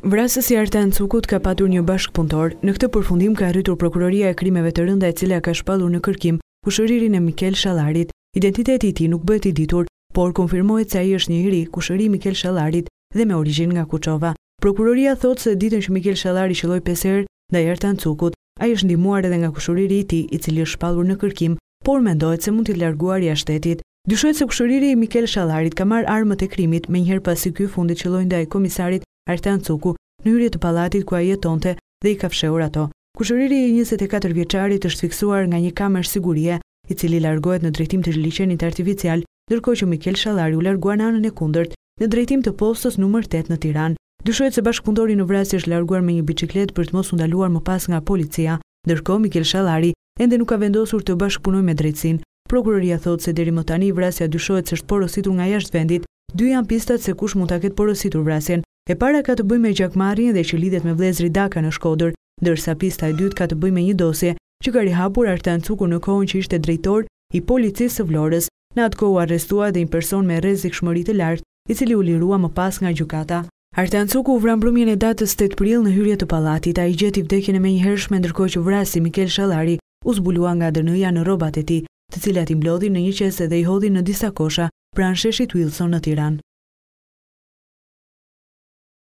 Vrasësi Artan Cukut ka patur një bashkëpunëtor. Në këtë përfundim ka arritur prokuroria e krimeve të rënda e cila ka shpallur në kërkim kushëririn e Mikel Shallarit. Identiteti i tij nuk bëhet i ditur, por konfirmohet se ai është një i ri, kushëri i Mikel Shallarit dhe me origjinë nga Kuçova. Prokuroria thotë se ditën që Mikel Shallari qelloi 5 herë ndaj Artan Cukut, ai është ndihmuar edhe nga kushëriri i tij, i cili është shpallur në kërkim, por mendohet se mund t'i larguar jashtë shtetit. Dyshohet se kushëriri i Mikel Shallarit ka marrë armët e krimit menjëherë pasi ky fundit qelloi ndaj komisarit Artan Cuku në hyrje të pallatit ku ai jetonte dhe i ka fshehur ato. Kushëriri i 24 vjeçarit është fiksuar nga një kamerë sigurie, i cili largohet në drejtim të liçenit artificial, ndërkohë që Mikel Shallari u largua në anën e kundërt, në drejtim të postës numër 8 në Tiranë. Dyshohet se bashkëpunëtori në vrasje është larguar me një biçikletë për të mos u ndaluar më pas nga policia, ndërkohë Mikel Shallari ende nuk ka vendosur të bashkëpunojë me drejtsinë. Prokuroria thotë se deri më tani vrasja dyshohet se është porositur nga jashtë vendit. Dy janë pistat se kush mund ta ketë porositur vrasjen. E para ka të bëjë me gjakmarrjen dhe që lidhet me vëllezëri Daka në Shkodër, ndërsa pista e dytë ka të bëjë me një dosje që ka rihapur Artan Cuku në kohën që ishte drejtor i policisë së Vlorës. Në atë kohë u arrestua edhe një person me rrezikshmëri të lartë, i cili u lirua më pas nga gjykata. Artan Cuku u vran mbrëmjen e datës 8 prill në hyrje të pallatit. Ai gjeti vdekjen e menjëhershme ndërkohë që vrasi Mikel Shallari u zbulua nga DN-ja në rrobat e tij, të cilat i mblodhin në një qese dhe i hodhin në disa kosha pranë sheshit Wilson në Tiranë.